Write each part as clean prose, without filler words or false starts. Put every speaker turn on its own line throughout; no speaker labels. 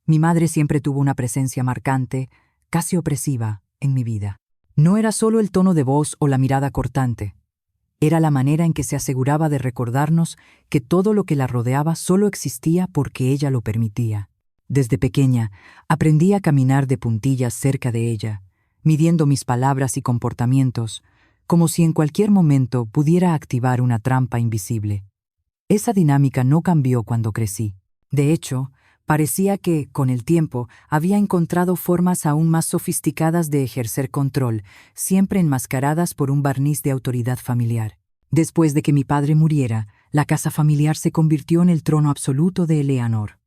Mi madre siempre tuvo una presencia marcante, casi opresiva, en mi vida. No era solo el tono de voz o la mirada cortante. Era la manera en que se aseguraba de recordarnos que todo lo que la rodeaba solo existía porque ella lo permitía. Desde pequeña, aprendí a caminar de puntillas cerca de ella, midiendo mis palabras y comportamientos, como si en cualquier momento pudiera activar una trampa invisible. Esa dinámica no cambió cuando crecí. De hecho, parecía que, con el tiempo, había encontrado formas aún más sofisticadas de ejercer control, siempre enmascaradas por un barniz de autoridad familiar. Después de que mi padre muriera, la casa familiar se convirtió en el trono absoluto de Eleanor.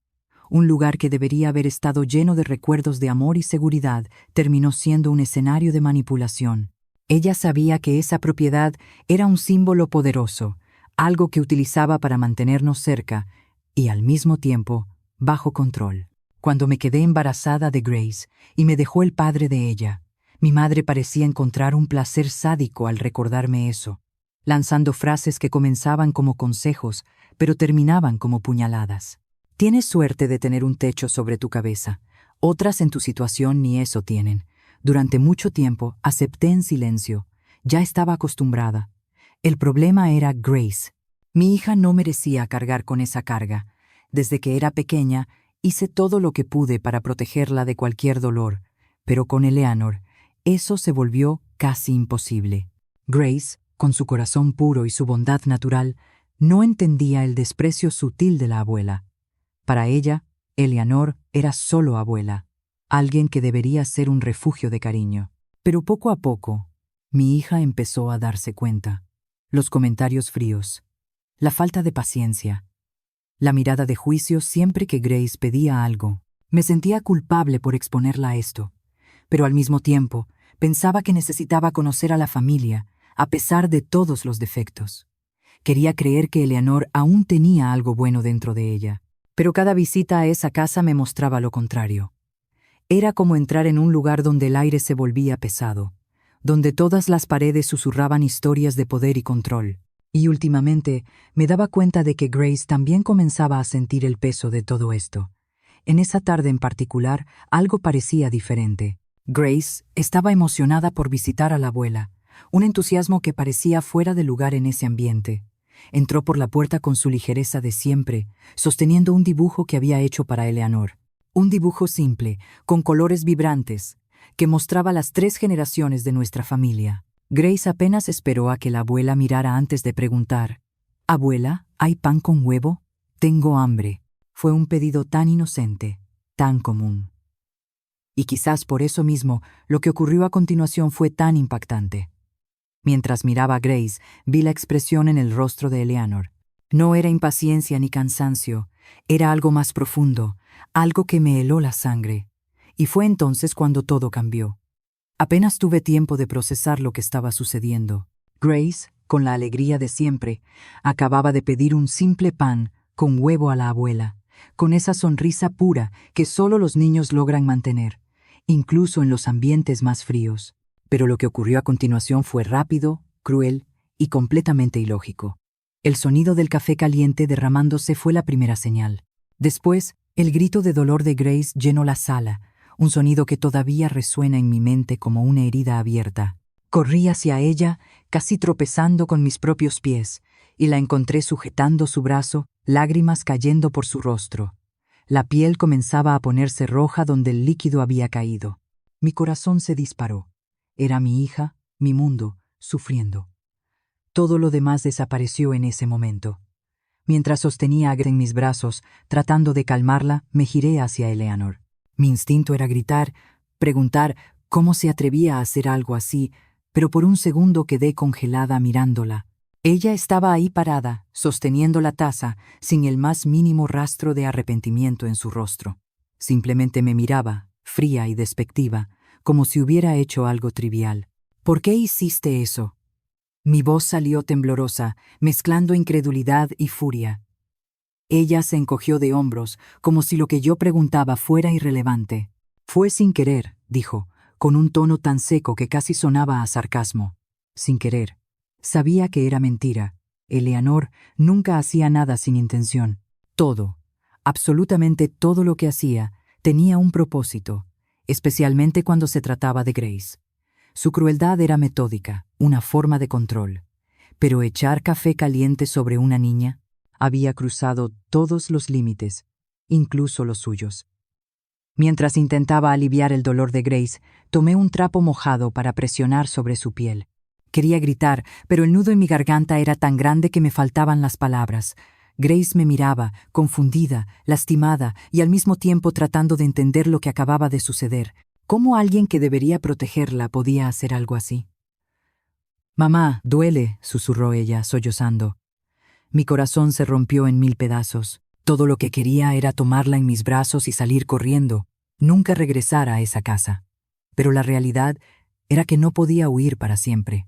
Un lugar que debería haber estado lleno de recuerdos de amor y seguridad terminó siendo un escenario de manipulación. Ella sabía que esa propiedad era un símbolo poderoso, algo que utilizaba para mantenernos cerca y, al mismo tiempo, bajo control. Cuando me quedé embarazada de Grace y me dejó el padre de ella, mi madre parecía encontrar un placer sádico al recordarme eso, lanzando frases que comenzaban como consejos, pero terminaban como puñaladas. Tienes suerte de tener un techo sobre tu cabeza. Otras en tu situación ni eso tienen. Durante mucho tiempo acepté en silencio. Ya estaba acostumbrada. El problema era Grace. Mi hija no merecía cargar con esa carga. Desde que era pequeña, hice todo lo que pude para protegerla de cualquier dolor, pero con Eleanor, eso se volvió casi imposible. Grace, con su corazón puro y su bondad natural, no entendía el desprecio sutil de la abuela. Para ella, Eleanor era solo abuela, alguien que debería ser un refugio de cariño. Pero poco a poco, mi hija empezó a darse cuenta. Los comentarios fríos, la falta de paciencia, la mirada de juicio siempre que Grace pedía algo. Me sentía culpable por exponerla a esto, pero al mismo tiempo pensaba que necesitaba conocer a la familia, a pesar de todos los defectos. Quería creer que Eleanor aún tenía algo bueno dentro de ella, pero cada visita a esa casa me mostraba lo contrario. Era como entrar en un lugar donde el aire se volvía pesado, donde todas las paredes susurraban historias de poder y control. Y últimamente me daba cuenta de que Grace también comenzaba a sentir el peso de todo esto. En esa tarde en particular, algo parecía diferente. Grace estaba emocionada por visitar a la abuela, un entusiasmo que parecía fuera de lugar en ese ambiente. Entró por la puerta con su ligereza de siempre, sosteniendo un dibujo que había hecho para Eleanor. Un dibujo simple, con colores vibrantes, que mostraba las 3 generaciones de nuestra familia. Grace apenas esperó a que la abuela mirara antes de preguntar: «Abuela, ¿hay pan con huevo? Tengo hambre». Fue un pedido tan inocente, tan común. Y quizás por eso mismo, lo que ocurrió a continuación fue tan impactante. Mientras miraba a Grace, vi la expresión en el rostro de Eleanor. No era impaciencia ni cansancio, era algo más profundo, algo que me heló la sangre. Y fue entonces cuando todo cambió. Apenas tuve tiempo de procesar lo que estaba sucediendo. Grace, con la alegría de siempre, acababa de pedir un simple pan con huevo a la abuela, con esa sonrisa pura que solo los niños logran mantener, incluso en los ambientes más fríos. Pero lo que ocurrió a continuación fue rápido, cruel y completamente ilógico. El sonido del café caliente derramándose fue la primera señal. Después, el grito de dolor de Grace llenó la sala, un sonido que todavía resuena en mi mente como una herida abierta. Corrí hacia ella, casi tropezando con mis propios pies, y la encontré sujetando su brazo, lágrimas cayendo por su rostro. La piel comenzaba a ponerse roja donde el líquido había caído. Mi corazón se disparó. Era mi hija, mi mundo, sufriendo. Todo lo demás desapareció en ese momento. Mientras sostenía a Grace en mis brazos, tratando de calmarla, me giré hacia Eleanor. Mi instinto era gritar, preguntar cómo se atrevía a hacer algo así, pero por un segundo quedé congelada mirándola. Ella estaba ahí parada, sosteniendo la taza, sin el más mínimo rastro de arrepentimiento en su rostro. Simplemente me miraba, fría y despectiva, como si hubiera hecho algo trivial. ¿Por qué hiciste eso? Mi voz salió temblorosa, mezclando incredulidad y furia. Ella se encogió de hombros, como si lo que yo preguntaba fuera irrelevante. Fue sin querer, dijo, con un tono tan seco que casi sonaba a sarcasmo. Sin querer. Sabía que era mentira. Eleanor nunca hacía nada sin intención. Todo, absolutamente todo lo que hacía, Tenía un propósito, especialmente cuando se trataba de Grace. Su crueldad era metódica, una forma de control. Pero echar café caliente sobre una niña había cruzado todos los límites, incluso los suyos. Mientras intentaba aliviar el dolor de Grace, tomé un trapo mojado para presionar sobre su piel. Quería gritar, pero el nudo en mi garganta era tan grande que me faltaban las palabras. Grace me miraba, confundida, lastimada y al mismo tiempo tratando de entender lo que acababa de suceder. ¿Cómo alguien que debería protegerla podía hacer algo así? «Mamá, duele», susurró ella, sollozando. Mi corazón se rompió en 1000 pedazos. Todo lo que quería era tomarla en mis brazos y salir corriendo, nunca regresar a esa casa. Pero la realidad era que no podía huir para siempre.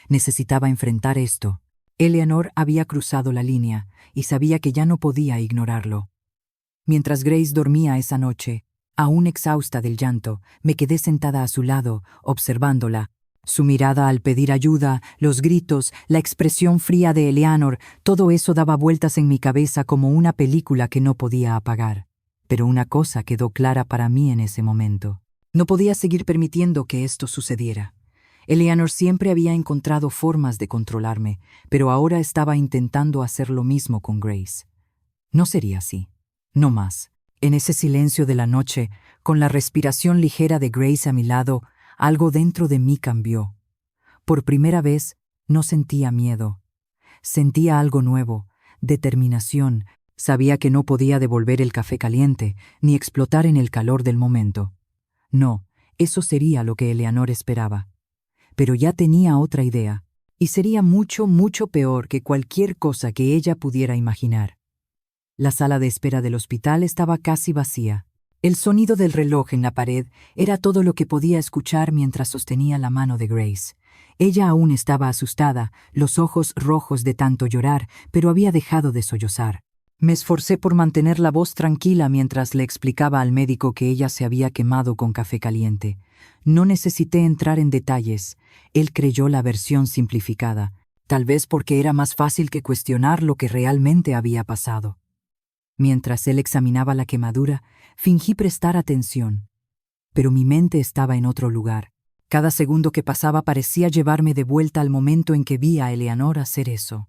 Necesitaba enfrentar esto. Eleanor había cruzado la línea y sabía que ya no podía ignorarlo. Mientras Grace dormía esa noche, aún exhausta del llanto, me quedé sentada a su lado, observándola. Su mirada al pedir ayuda, los gritos, la expresión fría de Eleanor, todo eso daba vueltas en mi cabeza como una película que no podía apagar. Pero una cosa quedó clara para mí en ese momento. No podía seguir permitiendo que esto sucediera. Eleanor siempre había encontrado formas de controlarme, pero ahora estaba intentando hacer lo mismo con Grace. No sería así. No más. En ese silencio de la noche, con la respiración ligera de Grace a mi lado, algo dentro de mí cambió. Por primera vez, no sentía miedo. Sentía algo nuevo, determinación. Sabía que no podía devolver el café caliente, ni explotar en el calor del momento. No, eso sería lo que Eleanor esperaba. Pero ya tenía otra idea, y sería mucho, mucho peor que cualquier cosa que ella pudiera imaginar. La sala de espera del hospital estaba casi vacía. El sonido del reloj en la pared era todo lo que podía escuchar mientras sostenía la mano de Grace. Ella aún estaba asustada, los ojos rojos de tanto llorar, pero había dejado de sollozar. Me esforcé por mantener la voz tranquila mientras le explicaba al médico que ella se había quemado con café caliente. No necesité entrar en detalles. Él creyó la versión simplificada, tal vez porque era más fácil que cuestionar lo que realmente había pasado. Mientras él examinaba la quemadura, fingí prestar atención. Pero mi mente estaba en otro lugar. Cada segundo que pasaba parecía llevarme de vuelta al momento en que vi a Eleanor hacer eso.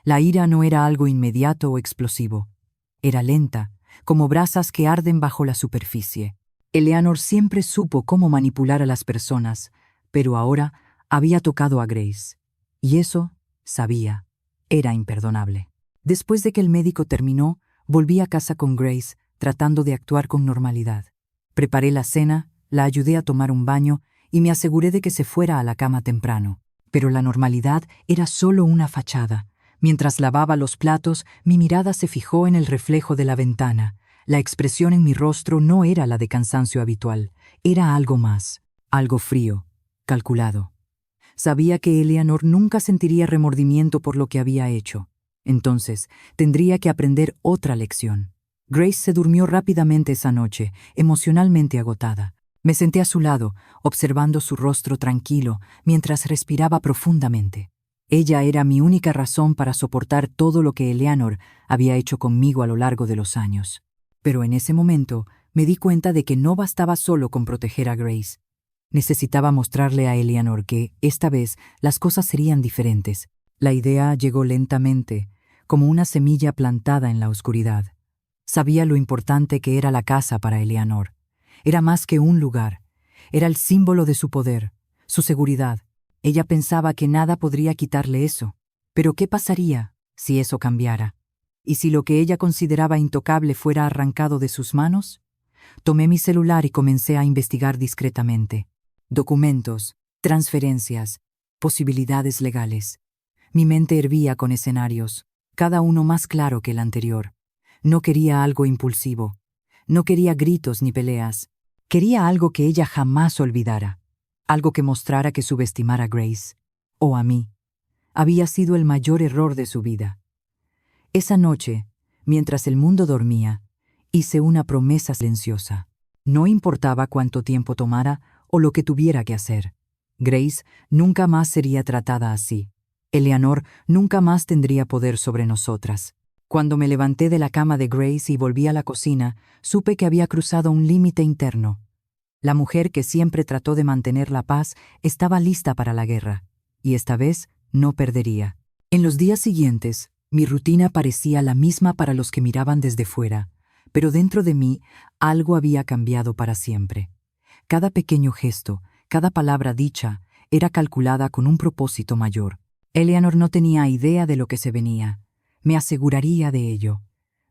La ira no era algo inmediato o explosivo. Era lenta, como brasas que arden bajo la superficie. Eleanor siempre supo cómo manipular a las personas, pero ahora había tocado a Grace. Y eso, sabía, era imperdonable. Después de que el médico terminó, volví a casa con Grace, tratando de actuar con normalidad. Preparé la cena, la ayudé a tomar un baño y me aseguré de que se fuera a la cama temprano. Pero la normalidad era solo una fachada. Mientras lavaba los platos, mi mirada se fijó en el reflejo de la ventana. La expresión en mi rostro no era la de cansancio habitual, era algo más, algo frío, calculado. Sabía que Eleanor nunca sentiría remordimiento por lo que había hecho. Entonces, tendría que aprender otra lección. Grace se durmió rápidamente esa noche, emocionalmente agotada. Me senté a su lado, observando su rostro tranquilo, mientras respiraba profundamente. Ella era mi única razón para soportar todo lo que Eleanor había hecho conmigo a lo largo de los años. Pero en ese momento me di cuenta de que no bastaba solo con proteger a Grace. Necesitaba mostrarle a Eleanor que, esta vez, las cosas serían diferentes. La idea llegó lentamente, como una semilla plantada en la oscuridad. Sabía lo importante que era la casa para Eleanor. Era más que un lugar. Era el símbolo de su poder, su seguridad. Ella pensaba que nada podría quitarle eso. Pero ¿qué pasaría si eso cambiara? ¿Y si lo que ella consideraba intocable fuera arrancado de sus manos? Tomé mi celular y comencé a investigar discretamente. Documentos, transferencias, posibilidades legales. Mi mente hervía con escenarios, cada uno más claro que el anterior. No quería algo impulsivo. No quería gritos ni peleas. Quería algo que ella jamás olvidara. Algo que mostrara que subestimar a Grace, o a mí, había sido el mayor error de su vida. Esa noche, mientras el mundo dormía, hice una promesa silenciosa. No importaba cuánto tiempo tomara o lo que tuviera que hacer. Grace nunca más sería tratada así. Eleanor nunca más tendría poder sobre nosotras. Cuando me levanté de la cama de Grace y volví a la cocina, supe que había cruzado un límite interno. La mujer que siempre trató de mantener la paz estaba lista para la guerra, y esta vez no perdería. En los días siguientes, mi rutina parecía la misma para los que miraban desde fuera, pero dentro de mí algo había cambiado para siempre. Cada pequeño gesto, cada palabra dicha, era calculada con un propósito mayor. Eleanor no tenía idea de lo que se venía. Me aseguraría de ello.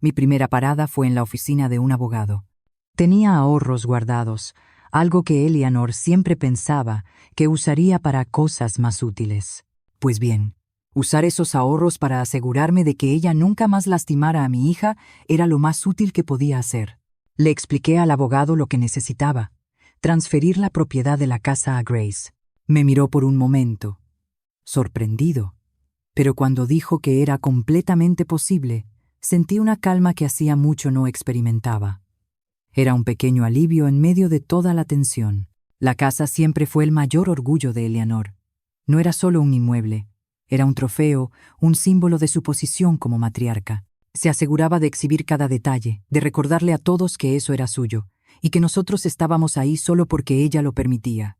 Mi primera parada fue en la oficina de un abogado. Tenía ahorros guardados, algo que Eleanor siempre pensaba que usaría para cosas más útiles. Pues bien, usar esos ahorros para asegurarme de que ella nunca más lastimara a mi hija era lo más útil que podía hacer. Le expliqué al abogado lo que necesitaba: transferir la propiedad de la casa a Grace. Me miró por un momento, sorprendido, pero cuando dijo que era completamente posible, sentí una calma que hacía mucho no experimentaba. Era un pequeño alivio en medio de toda la tensión. La casa siempre fue el mayor orgullo de Eleanor. No era solo un inmueble, era un trofeo, un símbolo de su posición como matriarca. Se aseguraba de exhibir cada detalle, de recordarle a todos que eso era suyo, y que nosotros estábamos ahí solo porque ella lo permitía.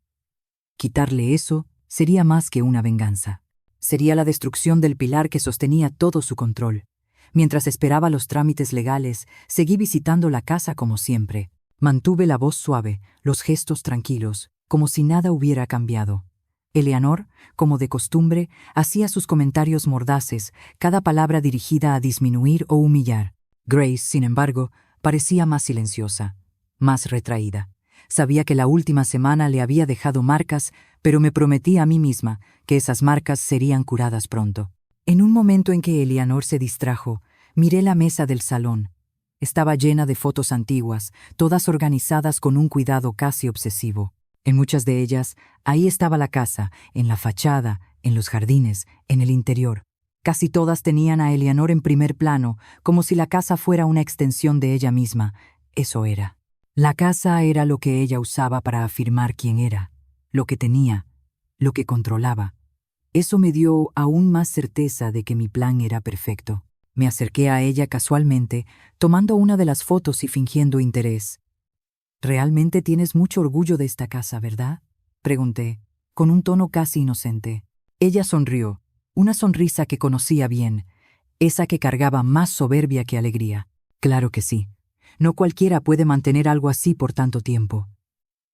Quitarle eso sería más que una venganza. Sería la destrucción del pilar que sostenía todo su control. Mientras esperaba los trámites legales, seguí visitando la casa como siempre. Mantuve la voz suave, los gestos tranquilos, como si nada hubiera cambiado. Eleanor, como de costumbre, hacía sus comentarios mordaces, cada palabra dirigida a disminuir o humillar. Grace, sin embargo, parecía más silenciosa, más retraída. Sabía que la última semana le había dejado marcas, pero me prometí a mí misma que esas marcas serían curadas pronto. En un momento en que Eleanor se distrajo, miré la mesa del salón. Estaba llena de fotos antiguas, todas organizadas con un cuidado casi obsesivo. En muchas de ellas, ahí estaba la casa, en la fachada, en los jardines, en el interior. Casi todas tenían a Eleanor en primer plano, como si la casa fuera una extensión de ella misma. Eso era. La casa era lo que ella usaba para afirmar quién era, lo que tenía, lo que controlaba. Eso me dio aún más certeza de que mi plan era perfecto. Me acerqué a ella casualmente, tomando una de las fotos y fingiendo interés. «Realmente tienes mucho orgullo de esta casa, ¿verdad?», pregunté, con un tono casi inocente. Ella sonrió, una sonrisa que conocía bien, esa que cargaba más soberbia que alegría. «Claro que sí. No cualquiera puede mantener algo así por tanto tiempo».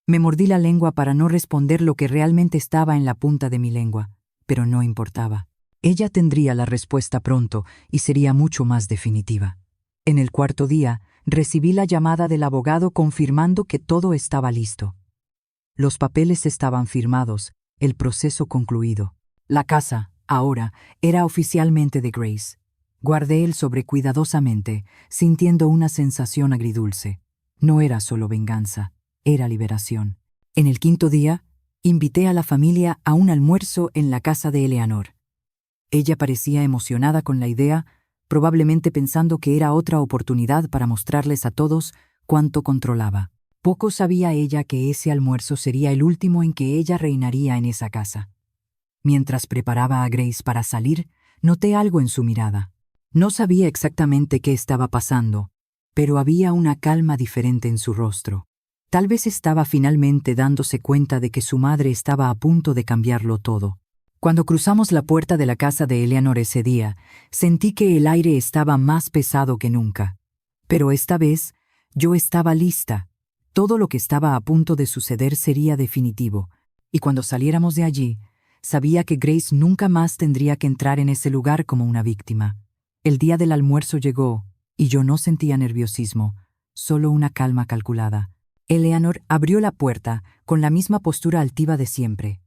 Me mordí la lengua para no responder lo que realmente estaba en la punta de mi lengua, pero no importaba. Ella tendría la respuesta pronto y sería mucho más definitiva. En el cuarto día, recibí la llamada del abogado confirmando que todo estaba listo. Los papeles estaban firmados, el proceso concluido. La casa, ahora, era oficialmente de Grace. Guardé el sobre cuidadosamente, sintiendo una sensación agridulce. No era solo venganza, era liberación. En el quinto día, invité a la familia a un almuerzo en la casa de Eleanor. Ella parecía emocionada con la idea, probablemente pensando que era otra oportunidad para mostrarles a todos cuánto controlaba. Poco sabía ella que ese almuerzo sería el último en que ella reinaría en esa casa. Mientras preparaba a Grace para salir, noté algo en su mirada. No sabía exactamente qué estaba pasando, pero había una calma diferente en su rostro. Tal vez estaba finalmente dándose cuenta de que su madre estaba a punto de cambiarlo todo. Cuando cruzamos la puerta de la casa de Eleanor ese día, sentí que el aire estaba más pesado que nunca. Pero esta vez, yo estaba lista. Todo lo que estaba a punto de suceder sería definitivo, y cuando saliéramos de allí, sabía que Grace nunca más tendría que entrar en ese lugar como una víctima. El día del almuerzo llegó, y yo no sentía nerviosismo, solo una calma calculada. Eleanor abrió la puerta con la misma postura altiva de siempre,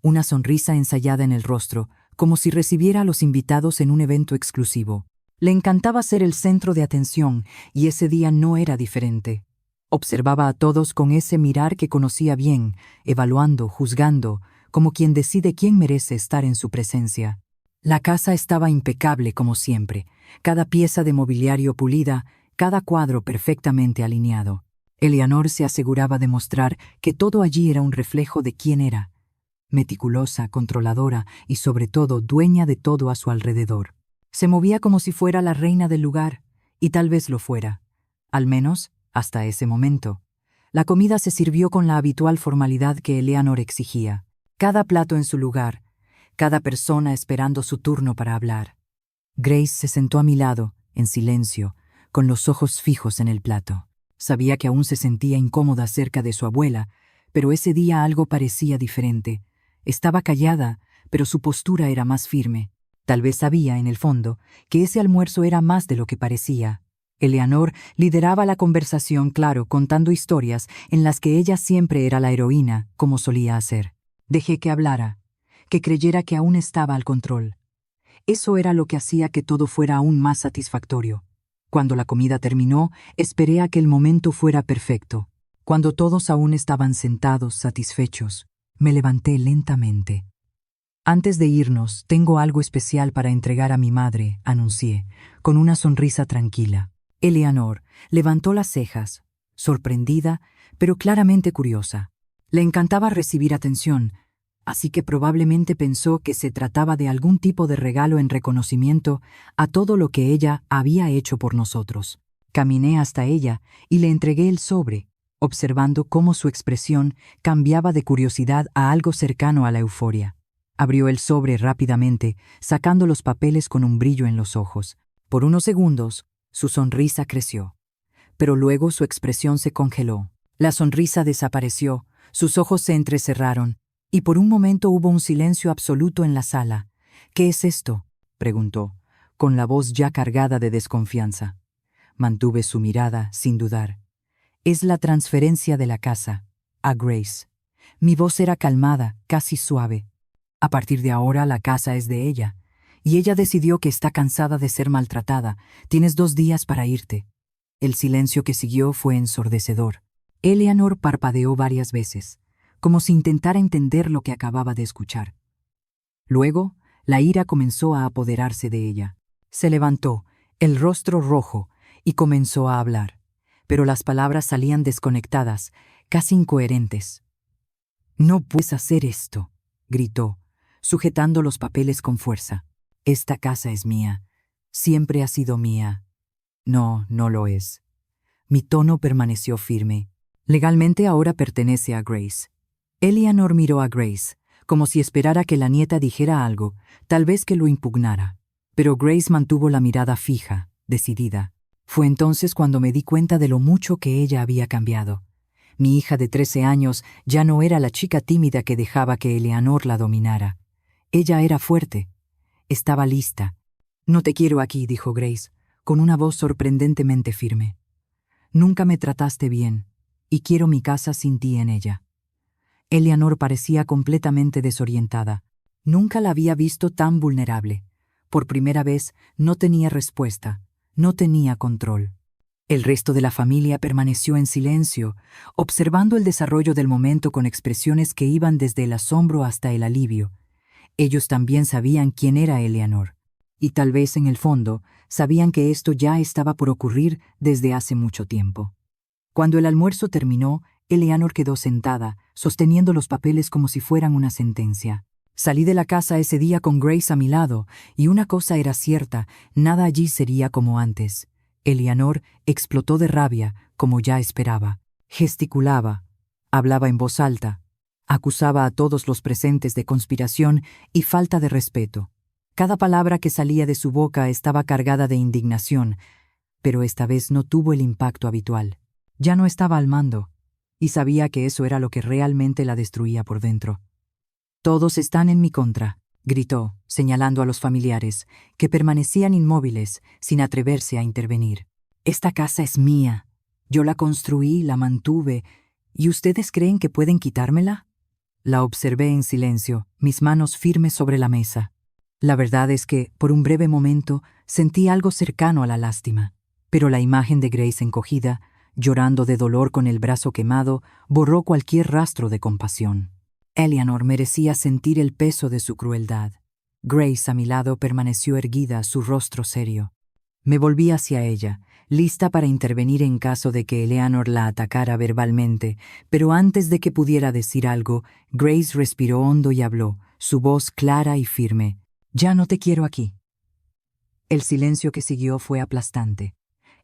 una sonrisa ensayada en el rostro, como si recibiera a los invitados en un evento exclusivo. Le encantaba ser el centro de atención, y ese día no era diferente. Observaba a todos con ese mirar que conocía bien, evaluando, juzgando, como quien decide quién merece estar en su presencia. La casa estaba impecable como siempre, cada pieza de mobiliario pulida, cada cuadro perfectamente alineado. Eleanor se aseguraba de mostrar que todo allí era un reflejo de quién era, meticulosa, controladora y sobre todo dueña de todo a su alrededor. Se movía como si fuera la reina del lugar, y tal vez lo fuera. Al menos, hasta ese momento. La comida se sirvió con la habitual formalidad que Eleanor exigía. Cada plato en su lugar, cada persona esperando su turno para hablar. Grace se sentó a mi lado, en silencio, con los ojos fijos en el plato. Sabía que aún se sentía incómoda cerca de su abuela, pero ese día algo parecía diferente. Estaba callada, pero su postura era más firme. Tal vez sabía, en el fondo, que ese almuerzo era más de lo que parecía. Eleanor lideraba la conversación, claro, contando historias en las que ella siempre era la heroína, como solía hacer. Dejé que hablara, que creyera que aún estaba al control. Eso era lo que hacía que todo fuera aún más satisfactorio. Cuando la comida terminó, esperé a que el momento fuera perfecto. Cuando todos aún estaban sentados, satisfechos, me levanté lentamente. Antes de irnos, tengo algo especial para entregar a mi madre, anuncié, con una sonrisa tranquila. Eleanor levantó las cejas, sorprendida, pero claramente curiosa. Le encantaba recibir atención, así que probablemente pensó que se trataba de algún tipo de regalo en reconocimiento a todo lo que ella había hecho por nosotros. Caminé hasta ella y le entregué el sobre, observando cómo su expresión cambiaba de curiosidad a algo cercano a la euforia. Abrió el sobre rápidamente, sacando los papeles con un brillo en los ojos. Por unos segundos, su sonrisa creció, pero luego su expresión se congeló. La sonrisa desapareció, sus ojos se entrecerraron, y por un momento hubo un silencio absoluto en la sala. «¿Qué es esto?», preguntó, con la voz ya cargada de desconfianza. Mantuve su mirada, sin dudar. «Es la transferencia de la casa, a Grace». Mi voz era calmada, casi suave. «A partir de ahora la casa es de ella, y ella decidió que está cansada de ser maltratada. Tienes 2 días para irte». El silencio que siguió fue ensordecedor. Eleanor parpadeó varias veces, como si intentara entender lo que acababa de escuchar. Luego, la ira comenzó a apoderarse de ella. Se levantó, el rostro rojo, y comenzó a hablar, pero las palabras salían desconectadas, casi incoherentes. «No puedes hacer esto», gritó, sujetando los papeles con fuerza. «Esta casa es mía. Siempre ha sido mía». «No, no lo es». Mi tono permaneció firme. «Legalmente ahora pertenece a Grace». Eleanor miró a Grace, como si esperara que la nieta dijera algo, tal vez que lo impugnara. Pero Grace mantuvo la mirada fija, decidida. Fue entonces cuando me di cuenta de lo mucho que ella había cambiado. Mi hija de 13 años ya no era la chica tímida que dejaba que Eleanor la dominara. Ella era fuerte. Estaba lista. «No te quiero aquí», dijo Grace, con una voz sorprendentemente firme. «Nunca me trataste bien, y quiero mi casa sin ti en ella». Eleanor parecía completamente desorientada. Nunca la había visto tan vulnerable. Por primera vez no tenía respuesta, no tenía control. El resto de la familia permaneció en silencio, observando el desarrollo del momento con expresiones que iban desde el asombro hasta el alivio. Ellos también sabían quién era Eleanor, y tal vez en el fondo sabían que esto ya estaba por ocurrir desde hace mucho tiempo. Cuando el almuerzo terminó, Eleanor quedó sentada, sosteniendo los papeles como si fueran una sentencia. Salí de la casa ese día con Grace a mi lado, y una cosa era cierta, nada allí sería como antes. Eleanor explotó de rabia, como ya esperaba. Gesticulaba, hablaba en voz alta, acusaba a todos los presentes de conspiración y falta de respeto. Cada palabra que salía de su boca estaba cargada de indignación, pero esta vez no tuvo el impacto habitual. Ya no estaba al mando, y sabía que eso era lo que realmente la destruía por dentro. «Todos están en mi contra», gritó, señalando a los familiares, que permanecían inmóviles, sin atreverse a intervenir. «Esta casa es mía. Yo la construí, la mantuve. ¿Y ustedes creen que pueden quitármela?» La observé en silencio, mis manos firmes sobre la mesa. La verdad es que, por un breve momento, sentí algo cercano a la lástima, pero la imagen de Grace encogida, llorando de dolor con el brazo quemado, borró cualquier rastro de compasión. Eleanor merecía sentir el peso de su crueldad. Grace, a mi lado, permaneció erguida, su rostro serio. Me volví hacia ella, lista para intervenir en caso de que Eleanor la atacara verbalmente, pero antes de que pudiera decir algo, Grace respiró hondo y habló, su voz clara y firme. «Ya no te quiero aquí». El silencio que siguió fue aplastante.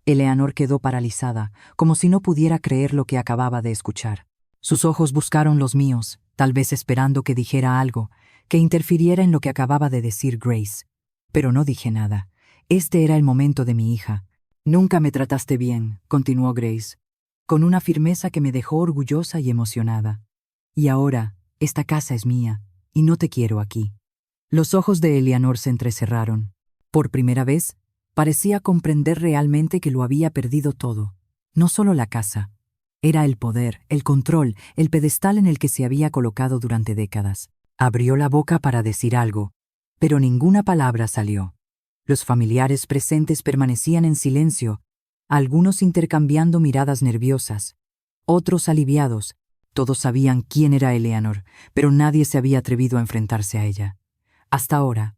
Eleanor quedó paralizada, como si no pudiera creer lo que acababa de escuchar. Sus ojos buscaron los míos, tal vez esperando que dijera algo, que interfiriera en lo que acababa de decir Grace. Pero no dije nada. Este era el momento de mi hija. «Nunca me trataste bien», continuó Grace, con una firmeza que me dejó orgullosa y emocionada. «Y ahora, esta casa es mía, y no te quiero aquí». Los ojos de Eleanor se entrecerraron. Por primera vez, parecía comprender realmente que lo había perdido todo. No solo la casa. Era el poder, el control, el pedestal en el que se había colocado durante décadas. Abrió la boca para decir algo, pero ninguna palabra salió. Los familiares presentes permanecían en silencio, algunos intercambiando miradas nerviosas, otros aliviados. Todos sabían quién era Eleanor, pero nadie se había atrevido a enfrentarse a ella. Hasta ahora,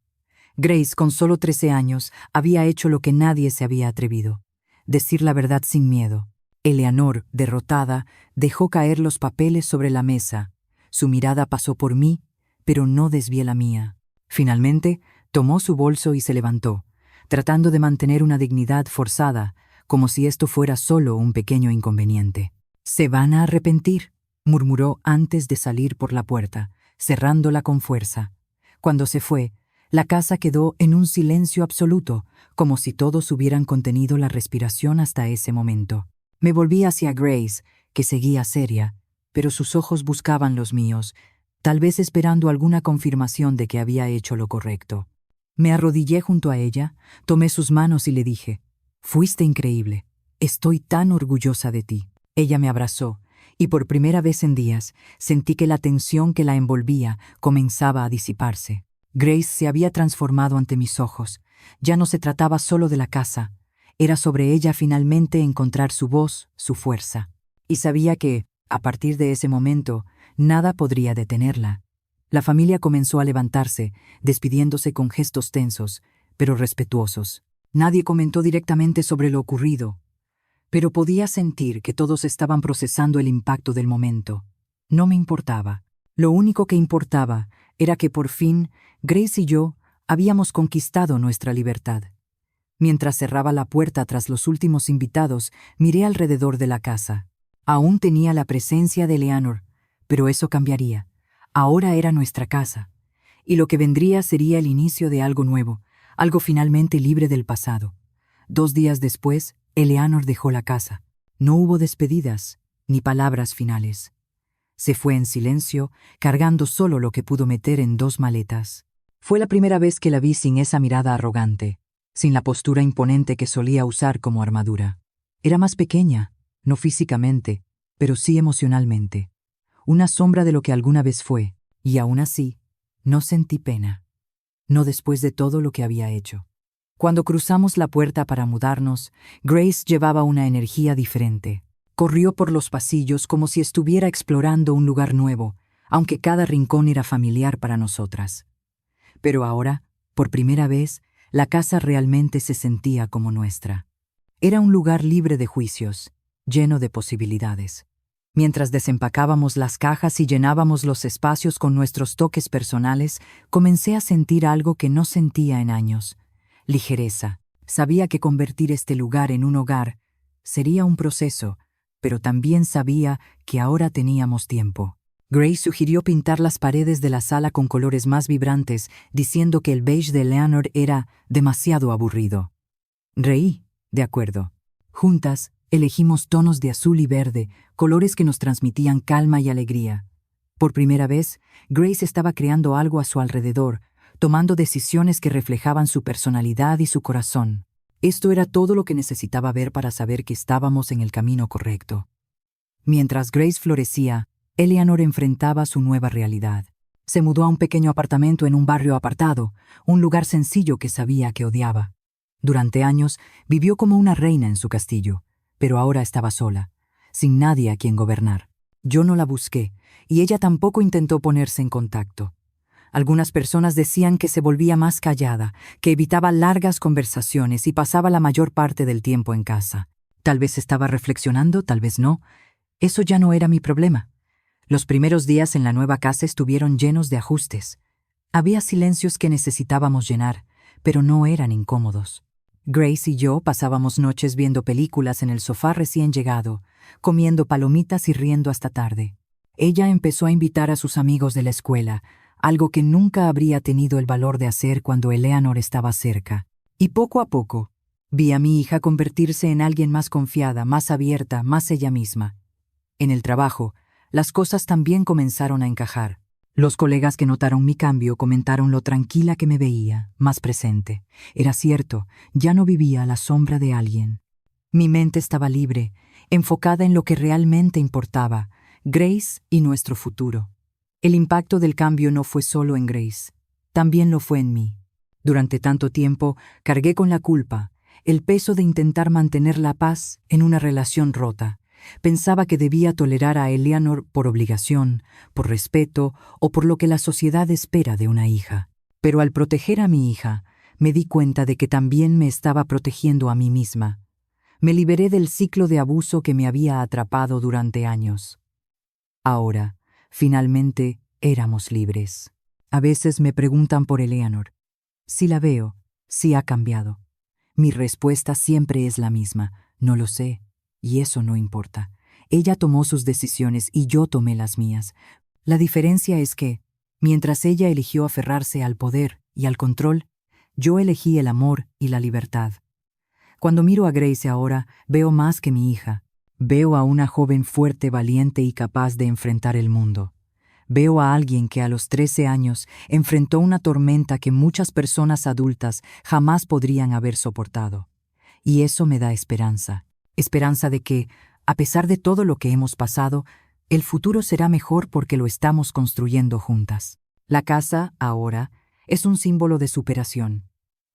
Grace, con solo 13 años, había hecho lo que nadie se había atrevido: decir la verdad sin miedo. Eleanor, derrotada, dejó caer los papeles sobre la mesa. Su mirada pasó por mí, pero no desvié la mía. Finalmente, tomó su bolso y se levantó, tratando de mantener una dignidad forzada, como si esto fuera solo un pequeño inconveniente. «Se van a arrepentir», murmuró antes de salir por la puerta, cerrándola con fuerza. Cuando se fue, la casa quedó en un silencio absoluto, como si todos hubieran contenido la respiración hasta ese momento. Me volví hacia Grace, que seguía seria, pero sus ojos buscaban los míos, tal vez esperando alguna confirmación de que había hecho lo correcto. Me arrodillé junto a ella, tomé sus manos y le dije: «Fuiste increíble. Estoy tan orgullosa de ti». Ella me abrazó, y por primera vez en días sentí que la tensión que la envolvía comenzaba a disiparse. Grace se había transformado ante mis ojos. Ya no se trataba solo de la casa. Era sobre ella finalmente encontrar su voz, su fuerza. Y sabía que, a partir de ese momento, nada podría detenerla. La familia comenzó a levantarse, despidiéndose con gestos tensos, pero respetuosos. Nadie comentó directamente sobre lo ocurrido, pero podía sentir que todos estaban procesando el impacto del momento. No me importaba. Lo único que importaba era que por fin Grace y yo habíamos conquistado nuestra libertad. Mientras cerraba la puerta tras los últimos invitados, miré alrededor de la casa. Aún tenía la presencia de Eleanor, pero eso cambiaría. Ahora era nuestra casa, y lo que vendría sería el inicio de algo nuevo, algo finalmente libre del pasado. 2 días después, Eleanor dejó la casa. No hubo despedidas, ni palabras finales. Se fue en silencio, cargando solo lo que pudo meter en 2 maletas. Fue la primera vez que la vi sin esa mirada arrogante, sin la postura imponente que solía usar como armadura. Era más pequeña, no físicamente, pero sí emocionalmente. Una sombra de lo que alguna vez fue, y aún así, no sentí pena. No después de todo lo que había hecho. Cuando cruzamos la puerta para mudarnos, Grace llevaba una energía diferente. Corrió por los pasillos como si estuviera explorando un lugar nuevo, aunque cada rincón era familiar para nosotras. Pero ahora, por primera vez, la casa realmente se sentía como nuestra. Era un lugar libre de juicios, lleno de posibilidades. Mientras desempacábamos las cajas y llenábamos los espacios con nuestros toques personales, comencé a sentir algo que no sentía en años: ligereza. Sabía que convertir este lugar en un hogar sería un proceso, pero también sabía que ahora teníamos tiempo. Grace sugirió pintar las paredes de la sala con colores más vibrantes, diciendo que el beige de Eleanor era demasiado aburrido. Reí, de acuerdo. Juntas, elegimos tonos de azul y verde, colores que nos transmitían calma y alegría. Por primera vez, Grace estaba creando algo a su alrededor, tomando decisiones que reflejaban su personalidad y su corazón. Esto era todo lo que necesitaba ver para saber que estábamos en el camino correcto. Mientras Grace florecía, Eleanor enfrentaba su nueva realidad. Se mudó a un pequeño apartamento en un barrio apartado, un lugar sencillo que sabía que odiaba. Durante años vivió como una reina en su castillo, pero ahora estaba sola, sin nadie a quien gobernar. Yo no la busqué, y ella tampoco intentó ponerse en contacto. Algunas personas decían que se volvía más callada, que evitaba largas conversaciones y pasaba la mayor parte del tiempo en casa. Tal vez estaba reflexionando, tal vez no. Eso ya no era mi problema. Los primeros días en la nueva casa estuvieron llenos de ajustes. Había silencios que necesitábamos llenar, pero no eran incómodos. Grace y yo pasábamos noches viendo películas en el sofá recién llegado, comiendo palomitas y riendo hasta tarde. Ella empezó a invitar a sus amigos de la escuela, algo que nunca habría tenido el valor de hacer cuando Eleanor estaba cerca. Y poco a poco, vi a mi hija convertirse en alguien más confiada, más abierta, más ella misma. En el trabajo, las cosas también comenzaron a encajar. Los colegas que notaron mi cambio comentaron lo tranquila que me veía, más presente. Era cierto, ya no vivía a la sombra de alguien. Mi mente estaba libre, enfocada en lo que realmente importaba, Grace y nuestro futuro. El impacto del cambio no fue solo en Grace, también lo fue en mí. Durante tanto tiempo cargué con la culpa, el peso de intentar mantener la paz en una relación rota. Pensaba que debía tolerar a Eleanor por obligación, por respeto o por lo que la sociedad espera de una hija. Pero al proteger a mi hija, me di cuenta de que también me estaba protegiendo a mí misma. Me liberé del ciclo de abuso que me había atrapado durante años. Ahora, finalmente, éramos libres. A veces me preguntan por Eleanor. Si la veo, si ha cambiado. Mi respuesta siempre es la misma: no lo sé, y eso no importa. Ella tomó sus decisiones y yo tomé las mías. La diferencia es que, mientras ella eligió aferrarse al poder y al control, yo elegí el amor y la libertad. Cuando miro a Grace ahora, veo más que mi hija. Veo a una joven fuerte, valiente y capaz de enfrentar el mundo. Veo a alguien que a los 13 años enfrentó una tormenta que muchas personas adultas jamás podrían haber soportado. Y eso me da esperanza. Esperanza de que, a pesar de todo lo que hemos pasado, el futuro será mejor porque lo estamos construyendo juntas. La casa, ahora, es un símbolo de superación.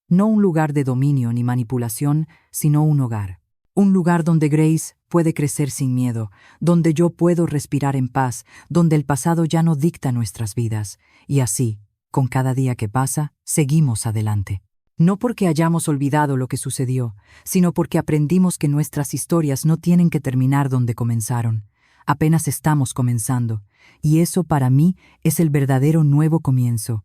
No un lugar de dominio ni manipulación, sino un hogar. Un lugar donde Grace puede crecer sin miedo, donde yo puedo respirar en paz, donde el pasado ya no dicta nuestras vidas. Y así, con cada día que pasa, seguimos adelante. No porque hayamos olvidado lo que sucedió, sino porque aprendimos que nuestras historias no tienen que terminar donde comenzaron. Apenas estamos comenzando, y eso para mí es el verdadero nuevo comienzo.